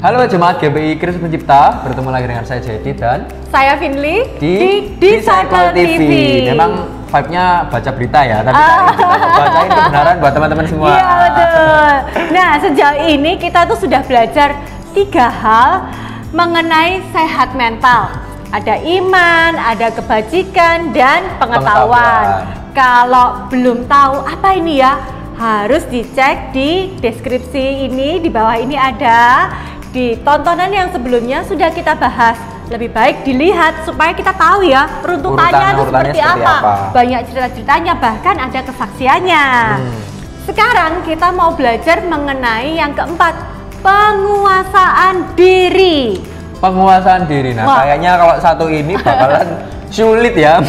Halo jemaat GPI Kristus Pencipta, bertemu lagi dengan saya Jayadi dan saya Finli di Disciple TV. Memang vibe-nya baca berita ya, tapi kita bacain kebenaran buat teman-teman semua. Iya betul. Nah sejauh ini kita tuh sudah belajar 3 hal mengenai sehat mental. Ada iman, ada kebajikan, dan pengetahuan. Kalau belum tahu apa ini ya, harus dicek di deskripsi ini, di bawah ini ada. Di tontonan yang sebelumnya sudah kita bahas. Lebih baik dilihat supaya kita tahu ya runtutannya itu seperti apa. Banyak cerita-ceritanya, bahkan ada kesaksiannya. Sekarang kita mau belajar mengenai yang keempat, penguasaan diri. Penguasaan diri. Nah, kayaknya kalau satu ini bakalan sulit ya.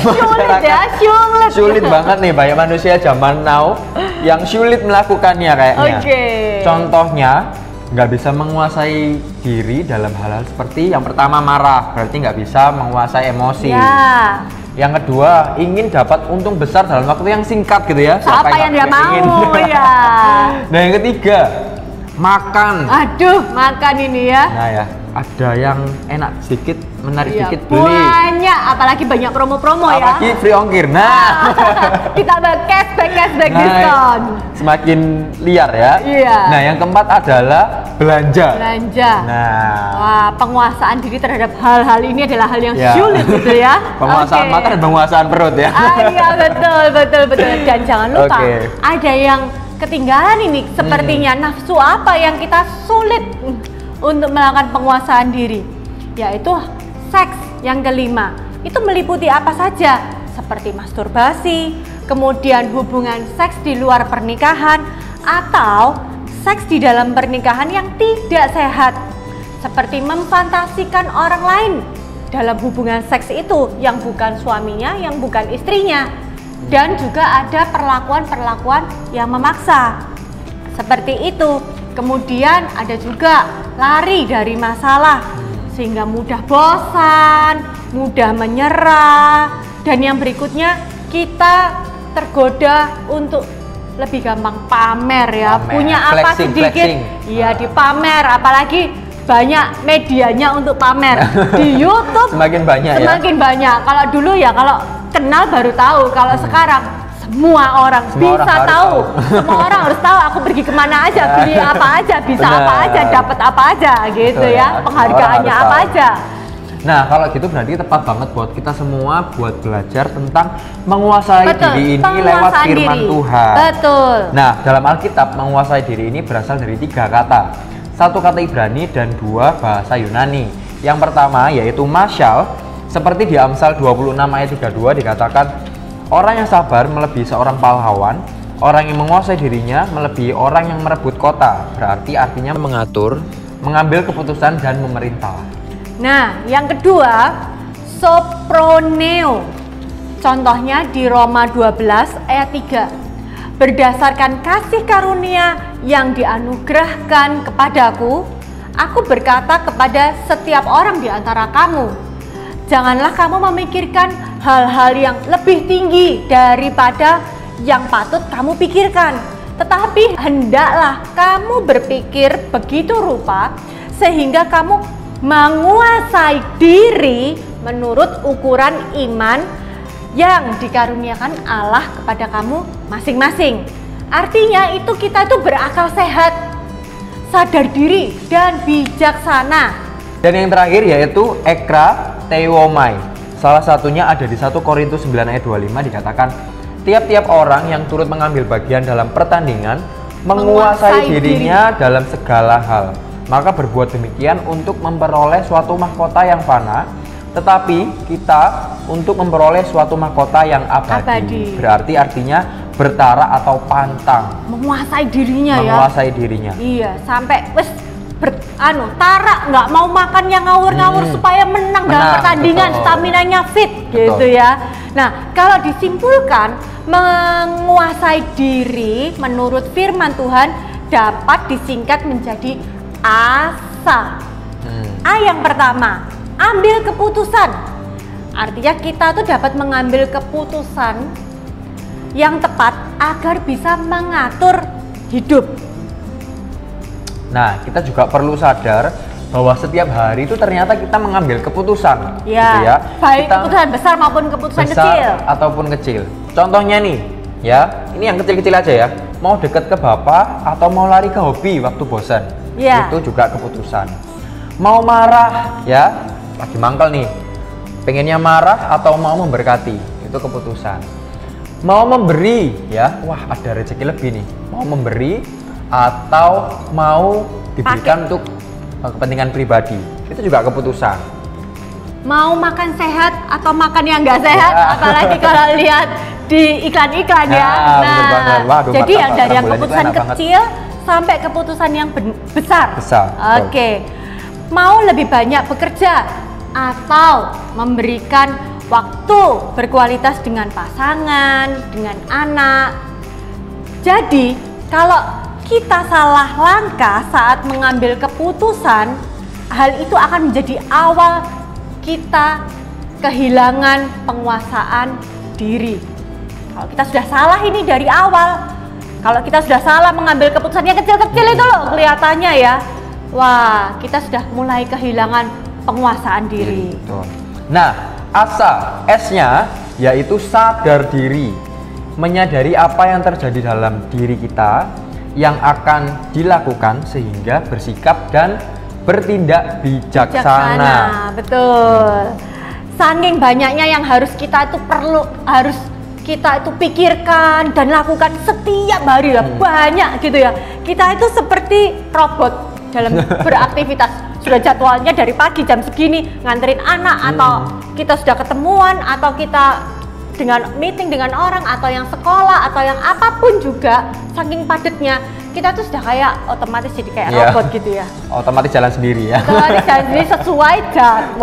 Sulit banget nih banyak manusia zaman now yang sulit melakukannya kayaknya. Contohnya, nggak bisa menguasai diri dalam hal-hal seperti yang pertama marah, berarti nggak bisa menguasai emosi. Ya. Yang kedua, ingin dapat untung besar dalam waktu yang singkat gitu ya. Siapa yang nggak mau ya. Nah yang ketiga, makan. Aduh, makan ini ya. Nah ya, ada yang enak sedikit, menarik sedikit beli. Banyak, apalagi banyak promo-promo ya. Apalagi free ongkir. Nah, ditambah cashback diskon. Semakin liar ya. Iya. Nah, yang keempat adalah belanja. Nah, wah, penguasaan diri terhadap hal-hal ini adalah hal yang sulit gitu ya. Penguasaan mata dan penguasaan perut ya. Iya betul. Dan jangan lupa ada yang ketinggalan ini sepertinya nafsu apa yang kita sulit untuk melakukan penguasaan diri, yaitu seks. Yang kelima itu meliputi apa saja, seperti masturbasi, kemudian hubungan seks di luar pernikahan, atau seks di dalam pernikahan yang tidak sehat, seperti memfantasikan orang lain dalam hubungan seks itu yang bukan suaminya, yang bukan istrinya. Dan juga ada perlakuan-perlakuan yang memaksa seperti itu. Kemudian ada juga lari dari masalah sehingga mudah bosan, mudah menyerah, dan yang berikutnya kita tergoda untuk lebih gampang pamer ya. Punya apa sedikit ya dipamer, apalagi banyak medianya untuk pamer. Di YouTube semakin banyak. Kalau dulu ya kalau kenal baru tahu, kalau sekarang semua orang bisa tahu. Semua orang harus tahu aku pergi kemana aja, beli apa aja, bisa apa aja, dapat apa aja gitu ya, penghargaannya apa aja. Nah kalau gitu berarti tepat banget buat kita semua buat belajar tentang menguasai diri ini lewat firman Tuhan. Betul. Nah dalam Alkitab menguasai diri ini berasal dari 3 kata. 1 kata Ibrani dan 2 bahasa Yunani. Yang pertama yaitu masyal. Seperti di Amsal 26 ayat 32 dikatakan, orang yang sabar melebihi seorang pahlawan, orang yang menguasai dirinya melebihi orang yang merebut kota. Berarti artinya mengatur, mengambil keputusan dan memerintah. Nah, yang kedua, soproneo. Contohnya di Roma 12 ayat 3. Berdasarkan kasih karunia yang dianugerahkan kepadaku, aku berkata kepada setiap orang di antara kamu, janganlah kamu memikirkan hal-hal yang lebih tinggi daripada yang patut kamu pikirkan. Tetapi hendaklah kamu berpikir begitu rupa sehingga kamu menguasai diri menurut ukuran iman yang dikaruniakan Allah kepada kamu masing-masing. Artinya itu kita tuh berakal sehat, sadar diri, dan bijaksana. Dan yang terakhir yaitu ekra theomai. Salah satunya ada di 1 Korintus 9 ayat 25 dikatakan, tiap-tiap orang yang turut mengambil bagian dalam pertandingan menguasai dirinya dalam segala hal. Maka berbuat demikian untuk memperoleh suatu mahkota yang fana, tetapi kita untuk memperoleh suatu mahkota yang abadi. Berarti artinya bertara atau pantang. Menguasai dirinya Menguasai dirinya. Iya, sampai tarak, nggak mau makan yang ngawur-ngawur supaya menang dalam pertandingan, staminanya fit gitu ya. Nah, kalau disimpulkan, menguasai diri menurut firman Tuhan dapat disingkat menjadi asa. A yang pertama, ambil keputusan. Artinya kita tuh dapat mengambil keputusan yang tepat agar bisa mengatur hidup. Nah, kita juga perlu sadar bahwa setiap hari itu ternyata kita mengambil keputusan, gitu ya. Baik keputusan besar maupun keputusan kecil. Ataupun kecil. Contohnya nih, ya, ini yang kecil-kecil aja ya. Mau deket ke bapak atau mau lari ke hobi waktu bosan, itu juga keputusan. Mau marah, ya, lagi mangkel nih, pengennya marah atau mau memberkati, itu keputusan. Mau memberi, ya, wah ada rezeki lebih nih. Mau memberi atau mau diberikan untuk kepentingan pribadi, itu juga keputusan. Mau makan sehat atau makan yang nggak sehat, apalagi kalau lihat di iklan-iklan ya. Nah, waduh, jadi yang dari yang keputusan kecil sampai keputusan yang besar. Oke. Mau lebih banyak bekerja atau memberikan waktu berkualitas dengan pasangan, dengan anak. Jadi, kalau kita salah langkah saat mengambil keputusan, hal itu akan menjadi awal kita kehilangan penguasaan diri. Kalau kita sudah salah ini dari awal, kalau kita sudah salah mengambil keputusan yang kecil-kecil itu loh kelihatannya ya, wah kita sudah mulai kehilangan penguasaan diri. Nah, asa, S-nya yaitu sadar diri, menyadari apa yang terjadi dalam diri kita yang akan dilakukan sehingga bersikap dan bertindak bijaksana. Betul. Saking banyaknya yang harus kita itu pikirkan dan lakukan setiap hari ya, banyak gitu ya. Kita itu seperti robot dalam beraktivitas. Sudah jadwalnya dari pagi jam segini nganterin anak, atau kita sudah ketemuan, atau kita dengan meeting dengan orang, atau yang sekolah, atau yang apapun juga, saking padatnya kita tuh sudah kayak otomatis jadi kayak robot gitu ya. Otomatis jalan sendiri ya. Otomatis jalan sendiri sesuai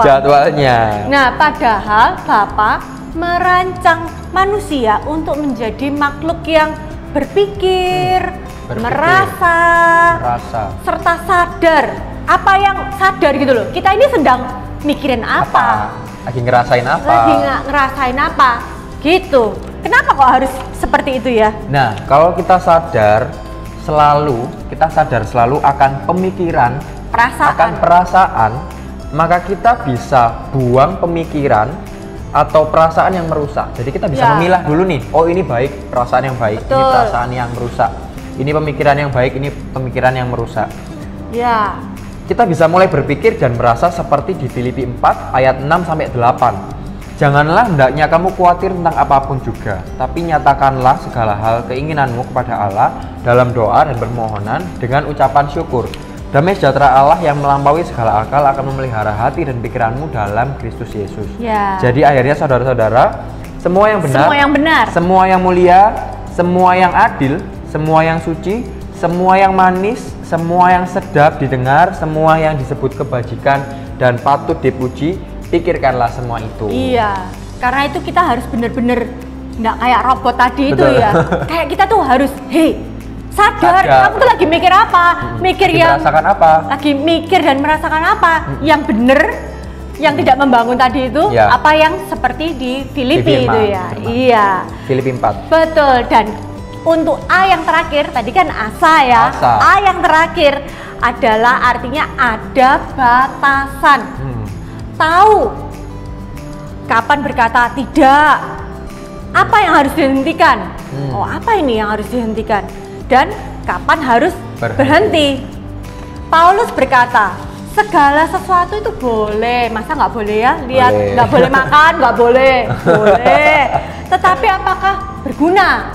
jadwalnya. Nah, padahal Bapak merancang manusia untuk menjadi makhluk yang berpikir, merasa, serta sadar. Apa yang sadar gitu loh. Kita ini sedang mikirin apa? Lagi ngerasain apa? Gitu. Kenapa kok harus seperti itu ya? Nah, kalau kita sadar selalu akan pemikiran, akan perasaan, maka kita bisa buang pemikiran atau perasaan yang merusak. Jadi kita bisa memilah dulu nih, oh ini baik, perasaan yang baik, ini perasaan yang merusak. Ini pemikiran yang baik, ini pemikiran yang merusak. Ya. Kita bisa mulai berpikir dan merasa seperti di Filipi 4 ayat 6-8. Janganlah hendaknya kamu khawatir tentang apapun juga, tapi nyatakanlah segala hal keinginanmu kepada Allah dalam doa dan permohonan dengan ucapan syukur. Damai sejahtera Allah yang melampaui segala akal akan memelihara hati dan pikiranmu dalam Kristus Yesus. Jadi akhirnya saudara-saudara, semua yang benar, semua yang mulia, semua yang adil, semua yang suci, semua yang manis, semua yang sedap didengar, semua yang disebut kebajikan dan patut dipuji, pikirkanlah semua itu. Iya, karena itu kita harus benar-benar nggak kayak robot tadi. Betul. Itu ya. Kayak kita tuh harus, sadar, kamu tuh lagi mikir apa? Merasakan apa? Lagi mikir dan merasakan apa? Yang benar, yang tidak membangun tadi itu, apa yang seperti di Filipi itu ya. Iya. Filipi 4. Betul. Dan untuk A yang terakhir, tadi kan asa ya. A yang terakhir adalah artinya ada batasan. Tahu kapan berkata tidak. Apa yang harus dihentikan? Oh, apa ini yang harus dihentikan? Dan kapan harus berhenti? Paulus berkata, segala sesuatu itu boleh. Masa nggak boleh ya? Lihat, nggak boleh makan, nggak boleh. Boleh. Tetapi apakah berguna?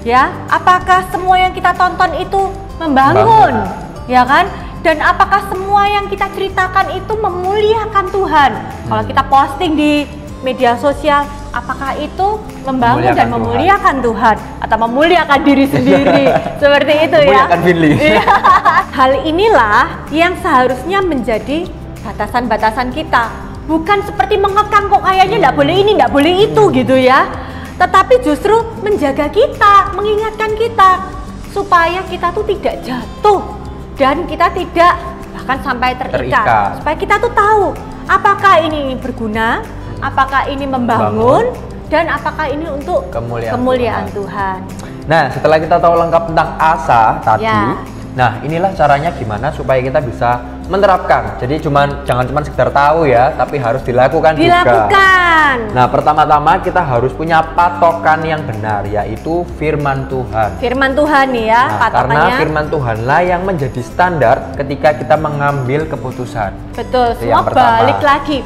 Ya, apakah semua yang kita tonton itu membangun? Ya kan? Dan apakah semua yang kita ceritakan itu memuliakan Tuhan? Kalau kita posting di media sosial, apakah itu membangun dan memuliakan Tuhan atau memuliakan diri sendiri? Seperti itu ya. Hal inilah yang seharusnya menjadi batasan-batasan kita. Bukan seperti mengekang kok kayaknya enggak boleh ini, enggak boleh itu gitu ya. Tetapi justru menjaga kita, mengingatkan kita supaya kita tuh tidak jatuh dan kita tidak bahkan sampai terikat. Supaya kita tuh tahu apakah ini berguna, apakah ini membangun, dan apakah ini untuk kemuliaan Tuhan. Nah, setelah kita tahu lengkap tentang asa tadi, nah inilah caranya gimana supaya kita bisa menerapkan. Jadi jangan cuma sekedar tahu ya, tapi harus dilakukan juga. Dilakukan. Nah, pertama-tama kita harus punya patokan yang benar, yaitu firman Tuhan. Firman Tuhan nih ya, nah, patokannya. Karena firman Tuhanlah yang menjadi standar ketika kita mengambil keputusan. Betul, semua balik lagi.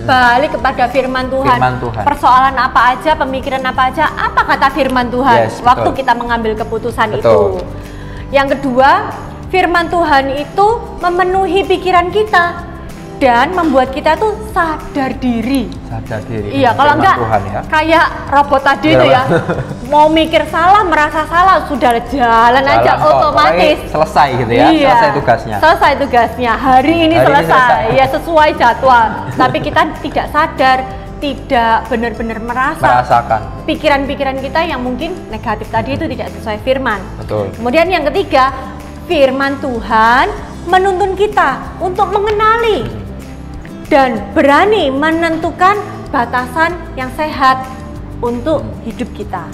Balik kepada firman Tuhan. Persoalan apa aja, pemikiran apa aja, apa kata firman Tuhan waktu kita mengambil keputusan itu. Yang kedua, firman Tuhan itu memenuhi pikiran kita dan membuat kita tuh sadar diri. Sadar diri. Iya, kalau enggak ya. Kayak robot tadi itu ya. Mau mikir salah, merasa salah, sudah jalan aja otomatis. Selesai gitu ya. Iya, selesai tugasnya. Selesai tugasnya. Hari ini selesai. Ya sesuai jadwal. Tapi kita tidak sadar, tidak benar-benar merasakan pikiran-pikiran kita yang mungkin negatif tadi itu tidak sesuai firman. Betul. Kemudian yang ketiga, firman Tuhan menuntun kita untuk mengenali dan berani menentukan batasan yang sehat untuk hidup kita.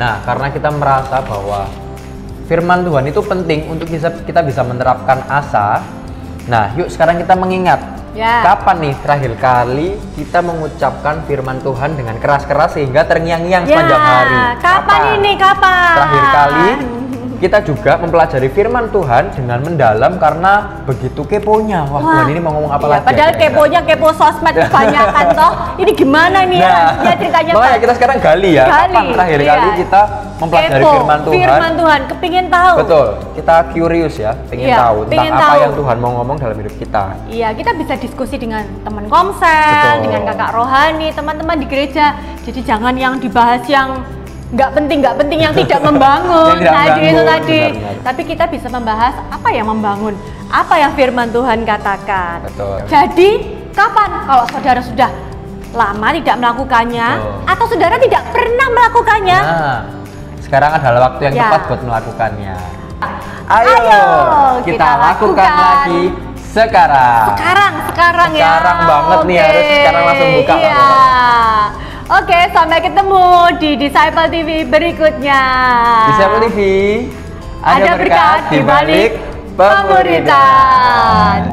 Nah, karena kita merasa bahwa firman Tuhan itu penting untuk kita bisa menerapkan asa. Nah, yuk sekarang kita mengingat kapan nih terakhir kali kita mengucapkan firman Tuhan dengan keras-keras sehingga terngiang-ngiang sepanjang hari. Kapan? Terakhir kali kita juga mempelajari firman Tuhan dengan mendalam karena begitu keponya. Wah, Tuhan ini mau ngomong apa lagi? Padahal keponya kepo sosmed kebanyakan toh. Ini gimana nih ya ceritanya? Makanya kita sekarang gali ya. Kapan terakhir kali kita mempelajari firman Tuhan? Firman Tuhan, kepingin tahu. Betul, kita curious ya, pengen tahu tentang apa yang Tuhan mau ngomong dalam hidup kita. Iya, kita bisa diskusi dengan teman komsel, dengan kakak rohani, teman-teman di gereja. Jadi jangan yang dibahas yang nggak penting yang tidak membangun itu tadi. Tapi kita bisa membahas apa yang membangun, apa yang firman Tuhan katakan. Betul. Jadi kapan kalau saudara sudah lama tidak melakukannya atau saudara tidak pernah melakukannya? Nah, sekarang adalah waktu yang tepat buat melakukannya. Ayo kita lakukan lagi sekarang. Sekarang ya. Sekarang banget nih, harus sekarang langsung buka. Oke, sampai ketemu di Disciple TV berikutnya. Disciple TV, ada berkat di balik pemuridan.